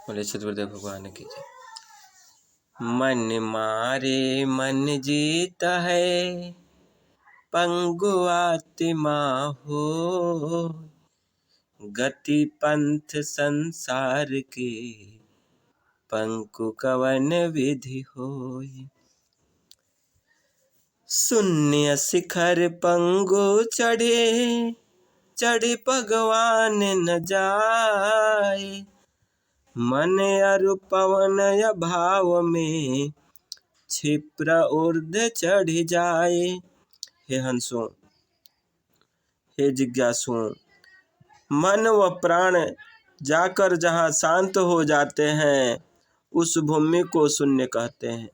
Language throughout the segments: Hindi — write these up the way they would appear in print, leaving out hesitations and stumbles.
बोले सतगुरुदेव भगवान की जय। मन मारे मन जीता है, पंगु आत्मा हो, गति पंथ संसार के, पंकु कवन विधि होय। शून्य शिखर पंगु चढ़े, चढ़े भगवान न जाए, मन अरु पवन अभाव में, क्षिप्र ऊर्ध चढ़ जाए। हे हंसों, हे जिज्ञासुओं, मन व प्राण जाकर जहाँ शांत हो जाते हैं, उस भूमि को शून्य कहते हैं।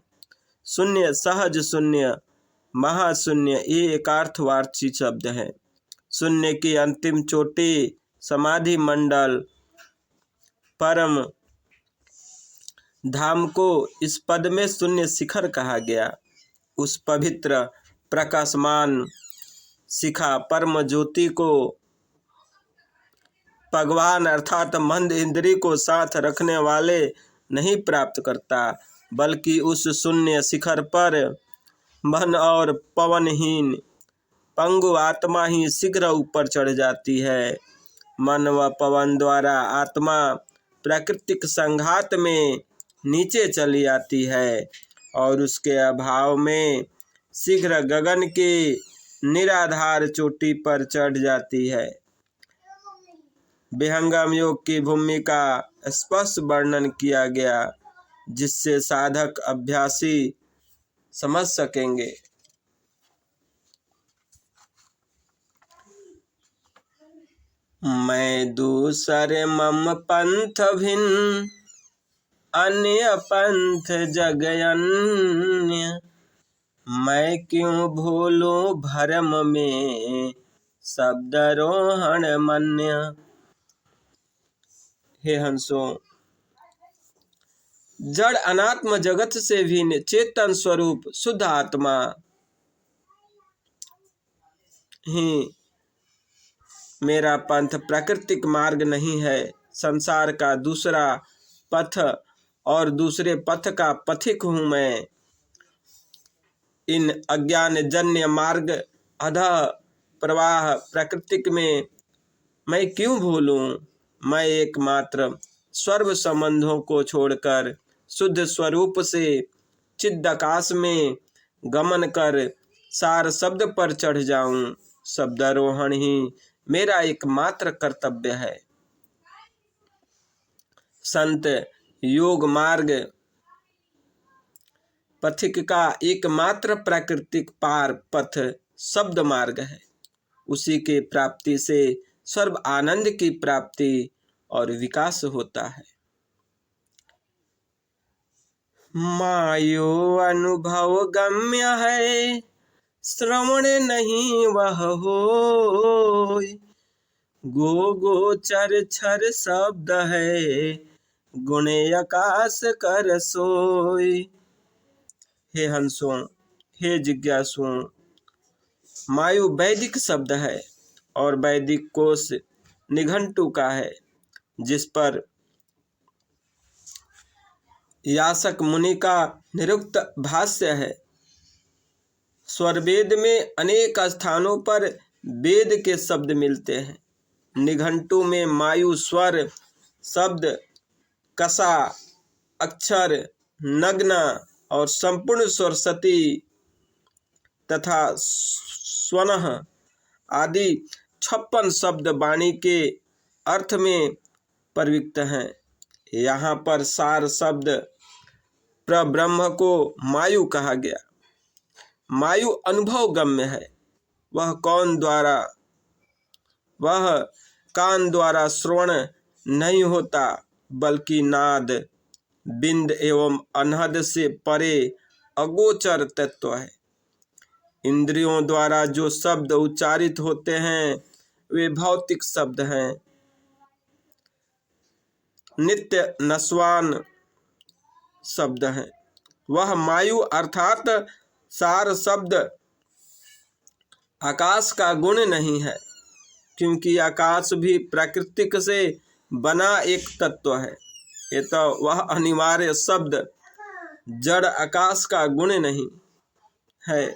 शून्य, सहज शून्य, महाशून्य, ये एकार्थवाची शब्द है। शून्य की अंतिम चोटी समाधि मंडल परम धाम को इस पद में शून्य शिखर कहा गया। उस पवित्र प्रकाशमान शिखा परम ज्योति को भगवान अर्थात मंद इंद्री को साथ रखने वाले नहीं प्राप्त करता, बल्कि उस शून्य शिखर पर मन और पवनहीन पंगु आत्मा ही शीघ्र ऊपर चढ़ जाती है। मन व पवन द्वारा आत्मा प्राकृतिक संघात में नीचे चली आती है और उसके अभाव में शीघ्र गगन की निराधार चोटी पर चढ़ जाती है। विहंगम योग की भूमि का स्पष्ट वर्णन किया गया, जिससे साधक अभ्यासी समझ सकेंगे। मैं दूसरे मम पंथ भिन्न, अन्य पंथ जग अन्य, मैं क्यों भूलूं भरम में, शब्दारोहण मन्य। हे हंसों, जड़ अनात्म जगत से भी चेतन स्वरूप शुद्ध आत्मा ही मेरा पंथ प्राकृतिक मार्ग नहीं है। संसार का दूसरा पथ और दूसरे पथ का पथिक हूँ मैं। इन अज्ञान जन्य मार्ग अधः प्रवाह प्राकृतिक में मैं क्यों भूलूं। मैं एकमात्र सर्व संबंधों को छोड़कर शुद्ध स्वरूप से चिद्दाकाश में गमन कर सार शब्द पर चढ़ जाऊं। शब्दारोहण ही मेरा एकमात्र कर्तव्य है। संत योग मार्ग पथिक का एकमात्र प्राकृतिक पार पथ शब्द मार्ग है। उसी के प्राप्ति से सर्व आनंद की प्राप्ति और विकास होता है। मायो अनुभव गम्य है, श्रवण नहीं वह होय, गो गोचर क्षर शब्द है, गुण आकाश कर सोय। हे हंसों, हे जिज्ञासुओं, मायु वैदिक शब्द है और वैदिक कोश निघंटु का है, जिस पर यासक मुनि का निरुक्त भाष्य है। स्वरवेद में अनेक स्थानों पर वेद के शब्द मिलते हैं। निघंटु में मायु स्वर शब्द कसा, अक्षर, नग्न और संपूर्ण सरस्वती तथा स्वनः आदि 56 शब्द वाणी के अर्थ में प्रयुक्त हैं। यहाँ पर सार शब्द प्रब्रह्म को मायु कहा गया। मायु अनुभव गम्य है। वह कान द्वारा श्रवण नहीं होता, बल्कि नाद, बिंद एवं अनहद से परे अगोचर तत्व है। इंद्रियों द्वारा जो शब्द उच्चारित होते हैं वे भौतिक शब्द हैं। नित्य नश्वान शब्द हैं। वह मायु अर्थात सार शब्द आकाश का गुण नहीं है, क्योंकि आकाश भी प्राकृतिक से बना एक तत्व है। ये तो वह अनिवार्य शब्द जड़ आकाश का गुण नहीं है।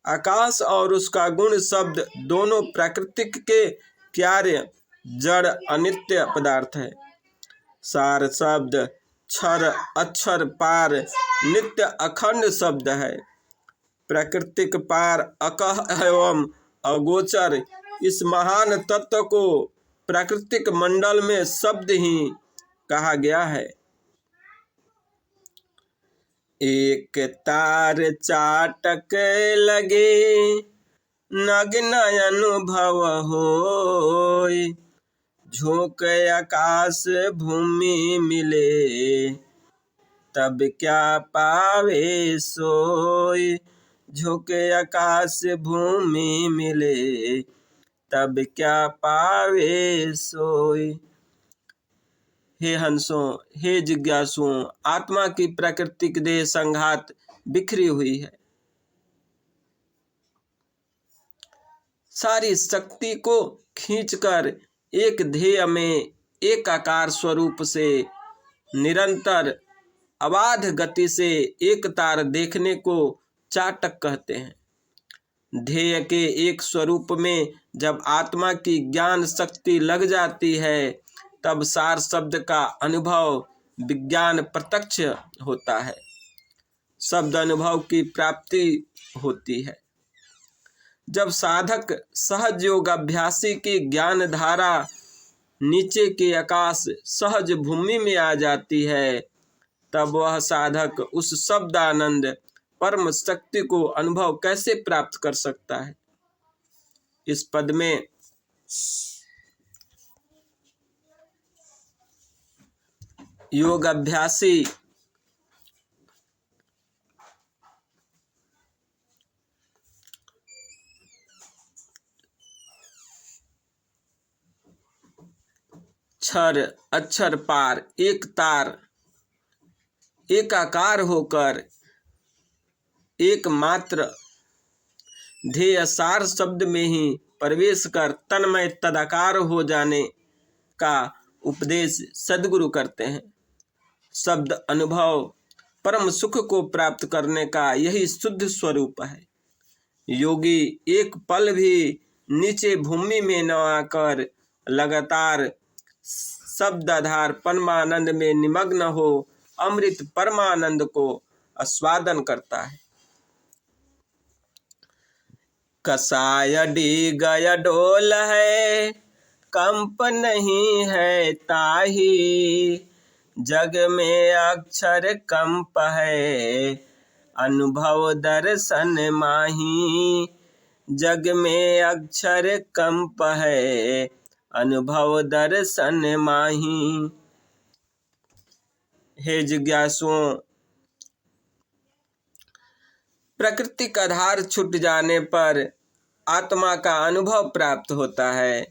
आकाश और उसका गुण शब्द दोनों प्राकृतिक के कार्य जड़ अनित्य पदार्थ है। सार शब्द क्षर अक्षर पार नित्य अखंड शब्द है। प्राकृतिक पार अकह एवं अगोचर इस महान तत्व को प्राकृतिक मंडल में शब्द ही कहा गया है। एक तार चाटक लगे नग्न अनुभव होय, झोंक आकाश भूमि मिले तब क्या पावे सोय। झोंक आकाश भूमि मिले तब क्या पावे सोय। हे हंसों, हे जिज्ञासुओं, आत्मा की प्राकृतिक देह संघात बिखरी हुई है। सारी शक्ति को खींचकर एक ध्येय में एक आकार स्वरूप से निरंतर अबाध गति से एक तार देखने को चाटक कहते हैं। ध्येय के एक स्वरूप में जब आत्मा की ज्ञान शक्ति लग जाती है तब सार शब्द का अनुभव विज्ञान प्रत्यक्ष होता है। शब्द अनुभव की प्राप्ति होती है। जब साधक सहज योग अभ्यासी की ज्ञान धारा नीचे के आकाश सहज भूमि में आ जाती है तब वह साधक उस शब्द आनंद परम शक्ति को अनुभव कैसे प्राप्त कर सकता है। इस पद में योग अभ्यासी क्षर अक्षर पार एक तार एकाकार होकर एकमात्र ध्येय सार शब्द में ही प्रवेश कर तन्मय तदाकार हो जाने का उपदेश सद्गुरु करते हैं। शब्द अनुभव परम सुख को प्राप्त करने का यही शुद्ध स्वरूप है। योगी एक पल भी नीचे भूमि में न आकर लगातार शब्दाधार परमानंद में निमग्न हो अमृत परमानंद को आस्वादन करता है। कसाय गया डोल है कंप नहीं है ताही, जग में अक्षर कंप है अनुभव दर्शन माही। जग में अक्षर कंप है अनुभव दर्शन माही। हे जिज्ञासुओं, प्राकृतिक आधार छूट जाने पर आत्मा का अनुभव प्राप्त होता है।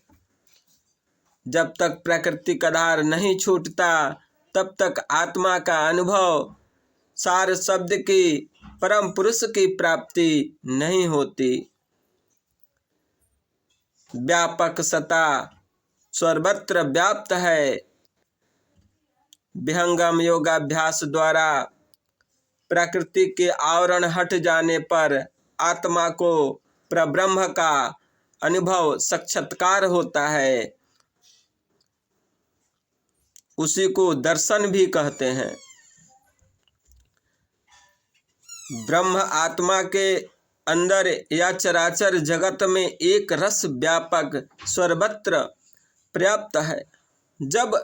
जब तक प्राकृतिक आधार नहीं छूटता तब तक आत्मा का अनुभव सार शब्द की परम पुरुष की प्राप्ति नहीं होती। व्यापक सत्ता सर्वत्र व्याप्त है। विहंगम योगाभ्यास द्वारा प्रकृति के आवरण हट जाने पर आत्मा को परब्रह्म का अनुभव साक्षात्कार होता है। उसी को दर्शन भी कहते हैं। ब्रह्म आत्मा के अंदर या चराचर जगत में एक रस व्यापक सर्वत्र पर्याप्त है। जब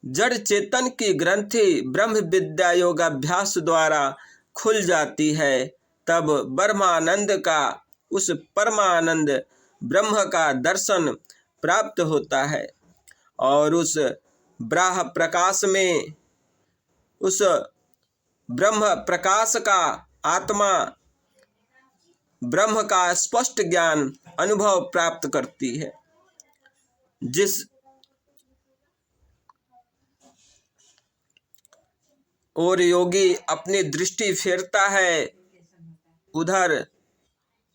जड़ चेतन की ग्रंथि ब्रह्म विद्या योगाभ्यास द्वारा खुल जाती है तब ब्रह्मानंद का उस परमानंद ब्रह्म का दर्शन प्राप्त होता है और उस ब्राह्म प्रकाश में उस ब्रह्म प्रकाश का आत्मा ब्रह्म का स्पष्ट ज्ञान अनुभव प्राप्त करती है। जिस और योगी अपनी दृष्टि फेरता है उधर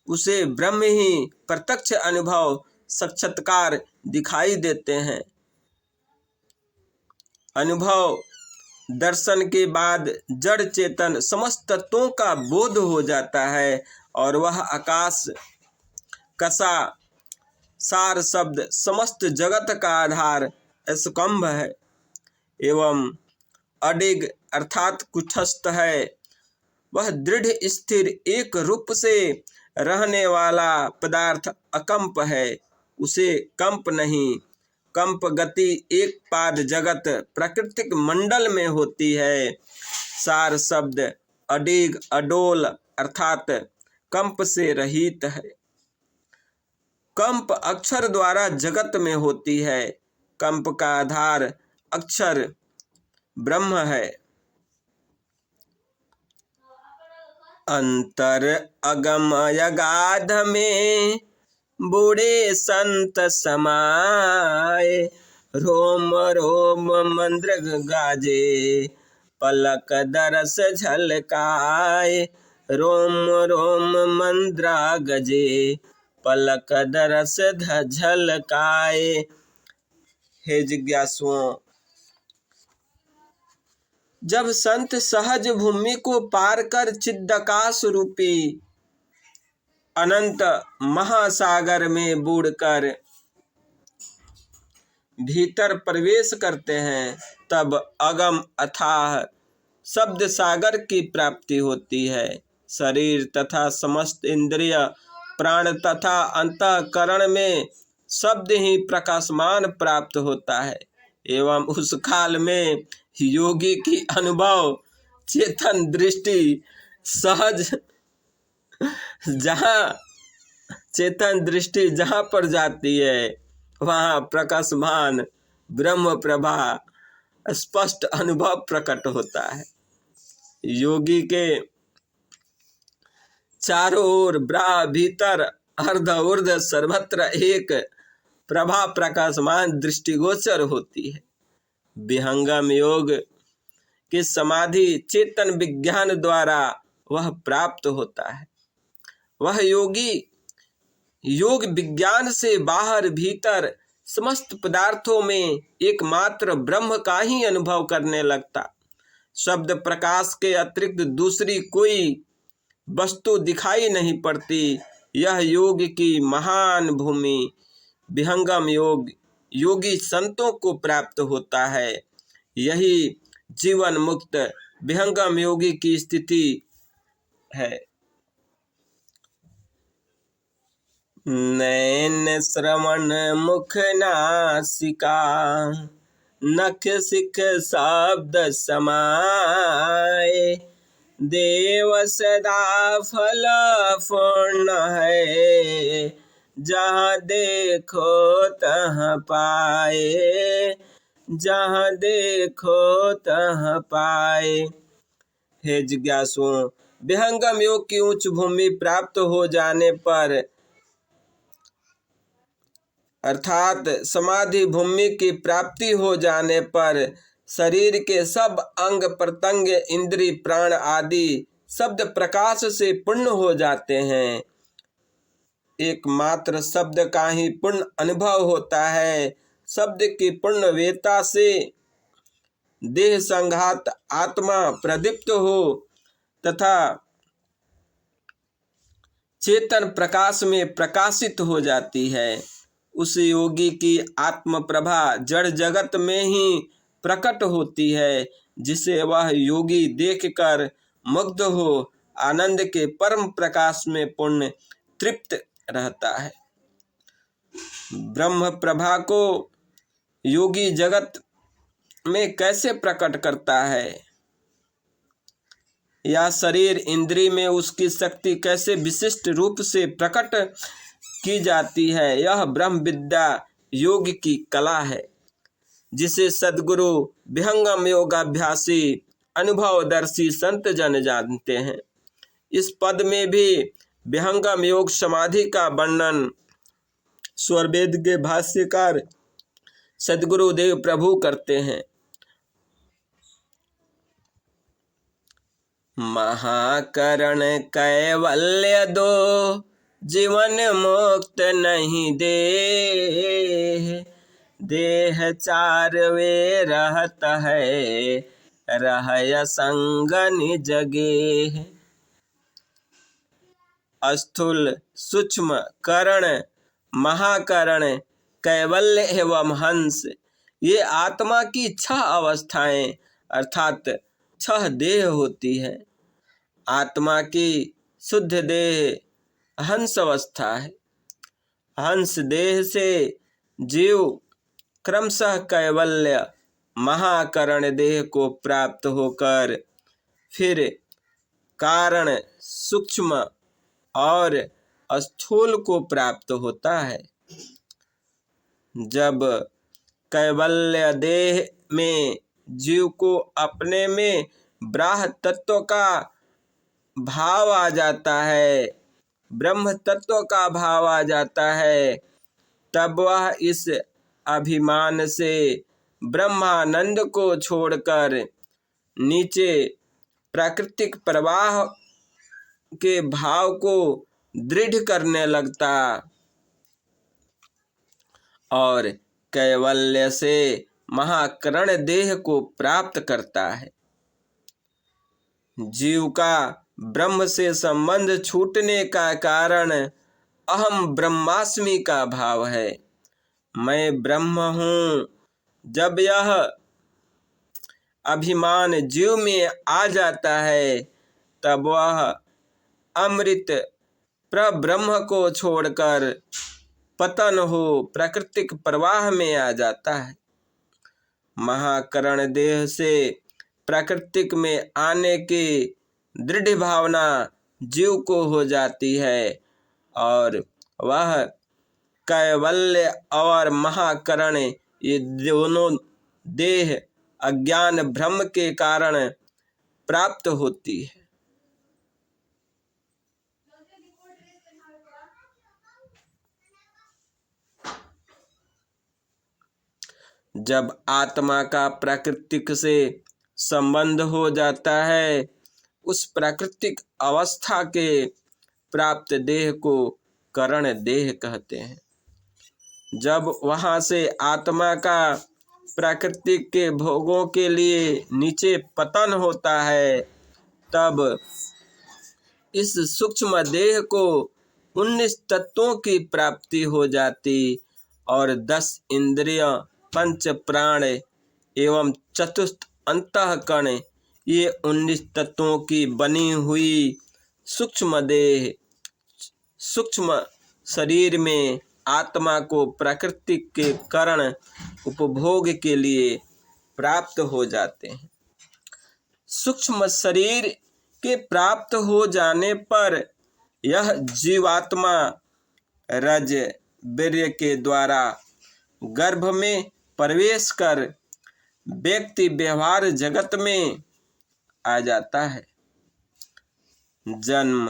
उसे ब्रह्म ही प्रत्यक्ष अनुभव साक्षात्कार दिखाई देते हैं। अनुभव दर्शन के बाद जड़ चेतन समस्त तत्वों का बोध हो जाता है और वह आकाश कसा सार शब्द समस्त जगत का आधार स्कंभ है एवं अडिग अर्थात कुटस्थ है। वह दृढ़ स्थिर एक रूप से रहने वाला पदार्थ अकंप है, उसे कंप नहीं। कंप गति एक पाद जगत प्राकृतिक मंडल में होती है। सार शब्द अडिग अडोल अर्थात कंप से रहित है। कंप अक्षर द्वारा जगत में होती है। कंप का आधार अक्षर ब्रह्म है। अंतर अगम अगाध में बूढ़े संत समाए, रोम रोम मंद्र गाजे पलक दरस झलकाए। रोम रोम मंद्रा गजे पलक दरस झलकाए। हे जिज्ञासुओं, जब संत सहज भूमि को पार कर चिद्दाकाश रूपी अनंत महासागर में बूढ़कर भीतर प्रवेश करते हैं, तब अगम अथाह शब्द सागर की प्राप्ति होती है। शरीर तथा समस्त इंद्रिय प्राण तथा अंतःकरण में शब्द ही प्रकाशमान प्राप्त होता है एवं उस काल में योगी की अनुभव चेतन दृष्टि सहज जहाँ चेतन दृष्टि जहाँ पर जाती है वहाँ प्रकाशमान ब्रह्म प्रभा स्पष्ट अनुभव प्रकट होता है। योगी के चारों ओर ब्रा भीतर अर्ध ऊर्ध सर्वत्र एक प्रभा प्रकाशमान दृष्टिगोचर होती है। विहंगम योग की समाधि चेतन विज्ञान द्वारा वह प्राप्त होता है। वह योगी योग विज्ञान से बाहर भीतर समस्त पदार्थों में एकमात्र ब्रह्म का ही अनुभव करने लगता। शब्द प्रकाश के अतिरिक्त दूसरी कोई वस्तु दिखाई नहीं पड़ती। यह योग की महान भूमि विहंगम योग योगी संतों को प्राप्त होता है। यही जीवन मुक्त विहंगम योगी की स्थिति है। नैन श्रवण मुख नासिका नख सिख शब्द समाए। देव सदा फल पूर्ण है, जहाँ देखो तहाँ पाए। जहाँ देखो तहाँ पाए। हे जिज्ञासुओं, विहंगम योग की उच्च भूमि प्राप्त हो जाने पर अर्थात समाधि भूमि की प्राप्ति हो जाने पर शरीर के सब अंग प्रत्यंग इंद्रिय प्राण आदि शब्द प्रकाश से पूर्ण हो जाते हैं। एकमात्र शब्द का ही पूर्ण अनुभव होता है। शब्द की पूर्ण वेता से देह संघात आत्मा प्रदीप्त हो तथा चेतन प्रकाश में प्रकाशित हो जाती है। उस योगी की आत्म प्रभा जड़ जगत में ही प्रकट होती है, जिसे वह योगी देखकर मुग्ध हो आनंद के परम प्रकाश में पूर्ण तृप्त रहता है। ब्रह्म प्रभा को योगी जगत में कैसे प्रकट करता है, या शरीर इंद्रिय में उसकी शक्ति कैसे विशिष्ट रूप से प्रकट की जाती है, यह ब्रह्म विद्या योग की कला है, जिसे सद्गुरु विहंगम योगाभ्यासी अनुभवदर्शी संत जन जानते हैं। इस पद में भी विहंगम योग समाधि का वर्णन स्वरवेद के भाष्यकार सद्गुरुदेव प्रभु करते हैं। महाकरण कैवल्य दो जीवन मुक्त नहीं देह। देह चार वे रहत है रहय संग निज गेह। स्थूल सूक्ष्म करण महाकरण कैवल्य एवं हंस, ये आत्मा की 6 अवस्थाएं अर्थात 6 देह होती है। आत्मा की शुद्ध देह हंस अवस्था है। हंस देह से जीव क्रमशः कैवल्य महाकरण देह को प्राप्त होकर फिर कारण सूक्ष्म और स्थूल को प्राप्त होता है। जब कैवल्य देह में जीव को अपने में ब्राह्म तत्व का भाव आ जाता है, ब्रह्म तत्व का भाव आ जाता है, तब वह इस अभिमान से ब्रह्मानंद को छोड़कर नीचे प्राकृतिक प्रवाह के भाव को दृढ़ करने लगता और कैवल्य से महाकरण देह को प्राप्त करता है। जीव का ब्रह्म से संबंध छूटने का कारण अहम ब्रह्मास्मि का भाव है, मैं ब्रह्म हूँ। जब यह अभिमान जीव में आ जाता है तब वह अमृत प्रब्रह्म को छोड़कर पतन हो प्राकृतिक प्रवाह में आ जाता है। महाकरण देह से प्राकृतिक में आने की दृढ़ भावना जीव को हो जाती है और वह कैवल्य और महाकरण ये दोनों देह अज्ञान भ्रम के कारण प्राप्त होती है। जब आत्मा का प्राकृतिक से संबंध हो जाता है, उस प्राकृतिक अवस्था के प्राप्त देह को करण देह कहते हैं। जब वहाँ से आत्मा का प्राकृतिक के भोगों के लिए नीचे पतन होता है, तब इस सूक्ष्म देह को 19 तत्वों की प्राप्ति हो जाती और 10 इंद्रियां, 5 प्राण एवं चतुर्थ अंतःकरण, ये 19 तत्वों की बनी हुई सूक्ष्म देह सूक्ष्म शरीर में आत्मा को प्राकृतिक के कारण उपभोग के लिए प्राप्त हो जाते हैं। सूक्ष्म शरीर के प्राप्त हो जाने पर यह जीवात्मा रज वीर्य के द्वारा गर्भ में प्रवेश कर व्यक्ति व्यवहार जगत में आ जाता है। जन्म,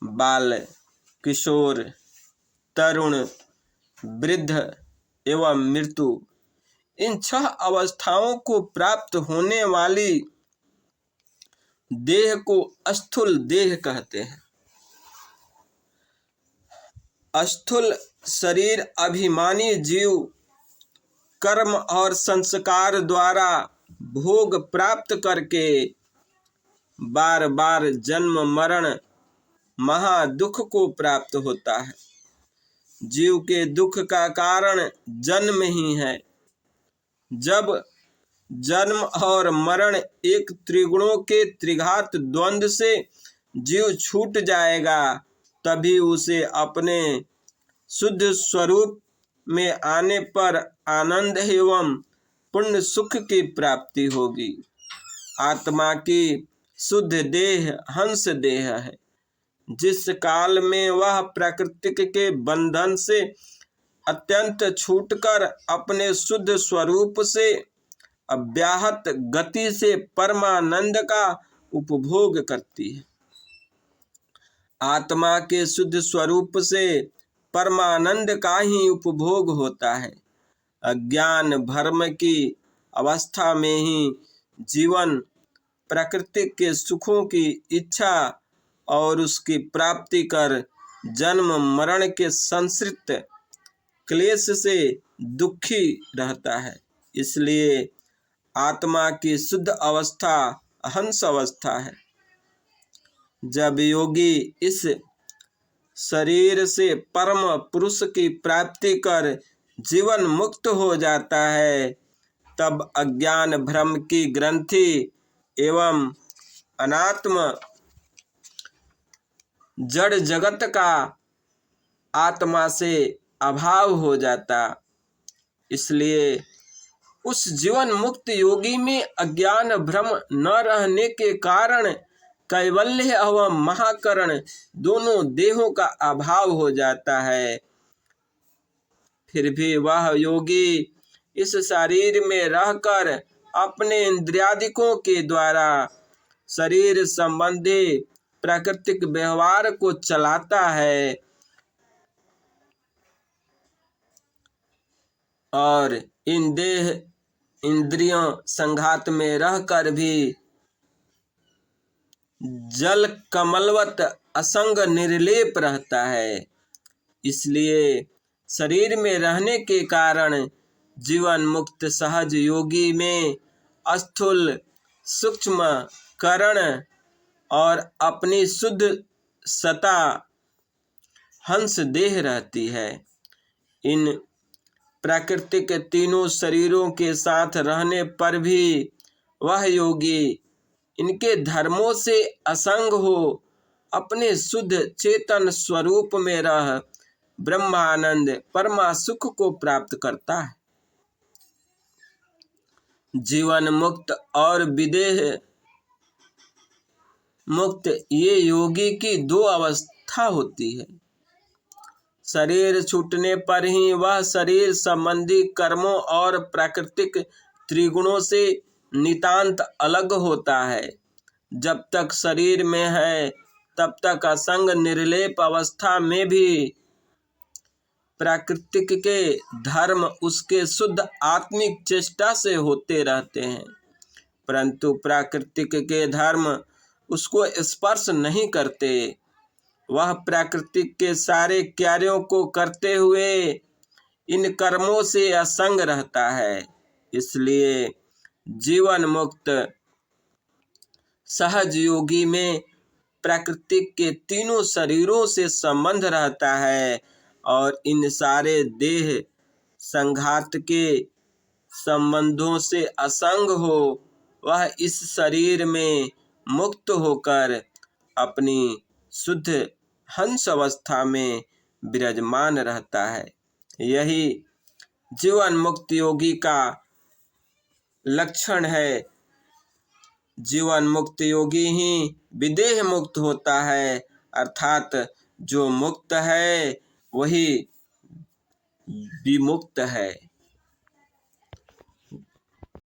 बाल, किशोर, तरुण, वृद्ध एवं मृत्यु, इन 6 अवस्थाओं को प्राप्त होने वाली देह को स्थूल देह कहते हैं। स्थूल शरीर अभिमानी जीव कर्म और संस्कार द्वारा भोग प्राप्त करके बार बार जन्म मरण महादुख को प्राप्त होता है। जीव के दुख का कारण जन्म ही है। जब जन्म और मरण एक त्रिगुणों के त्रिघात द्वंद्व से जीव छूट जाएगा, तभी उसे अपने शुद्ध स्वरूप में आने पर आनंद एवं पुण्य सुख की प्राप्ति होगी। आत्मा की शुद्ध देह हंस देह है। जिस काल में वह प्राकृतिक के बंधन से अत्यंत छूटकर अपने शुद्ध स्वरूप से अव्याहत गति से परमानंद का उपभोग करती है। आत्मा के शुद्ध स्वरूप से परमानंद का ही उपभोग होता है। अज्ञान भ्रम की अवस्था में ही जीवन प्रकृति के सुखों की इच्छा और उसकी प्राप्ति कर जन्म मरण के संसृत क्लेश से दुखी रहता है। इसलिए आत्मा की शुद्ध अवस्था हंस अवस्था है। जब योगी इस शरीर से परम पुरुष की प्राप्ति कर जीवन मुक्त हो जाता है, तब अज्ञान भ्रम की ग्रंथि एवं अनात्म जड़ जगत का आत्मा से अभाव हो जाता। इसलिए उस जीवन मुक्त योगी में अज्ञान भ्रम न रहने के कारण कैवल्य एवं महाकरण दोनों देहों का अभाव हो जाता है। फिर भी वह योगी इस शरीर में रहकर अपने इंद्रियादिकों के द्वारा शरीर संबंधी प्राकृतिक व्यवहार को चलाता है और इन देह इंद्रियों संघात में रहकर भी जल कमलवत असंग निर्लेप रहता है। इसलिए शरीर में रहने के कारण जीवन मुक्त सहज योगी में स्थूल सूक्ष्म करण और अपनी शुद्ध सता हंस देह रहती है। इन प्राकृतिक तीनों शरीरों के साथ रहने पर भी वह योगी इनके धर्मों से असंग हो अपने शुद्ध चेतन स्वरूप में रह ब्रह्मानंद परमा सुख को प्राप्त करता है। जीवन मुक्त और विदेह मुक्त ये योगी की दो अवस्था होती है। शरीर छूटने पर ही वह शरीर संबंधी कर्मों और प्राकृतिक त्रिगुणों से नितांत अलग होता है। जब तक शरीर में है तब तक असंग निर्लेप अवस्था में भी प्राकृतिक के धर्म उसके शुद्ध आत्मिक चेष्टा से होते रहते हैं, परंतु प्राकृतिक के धर्म उसको स्पर्श नहीं करते। वह प्राकृतिक के सारे कार्यों को करते हुए इन कर्मों से असंग रहता है। इसलिए जीवन मुक्त सहज योगी में प्राकृतिक के तीनों शरीरों से संबंध रहता है और इन सारे देह संघात के संबंधों से असंग हो वह इस शरीर में मुक्त होकर अपनी शुद्ध हंस अवस्था में विराजमान रहता है। यही जीवन मुक्त योगी का लक्षण है। जीवन मुक्त योगी ही विदेह मुक्त होता है, अर्थात जो मुक्त है वही विमुक्त है।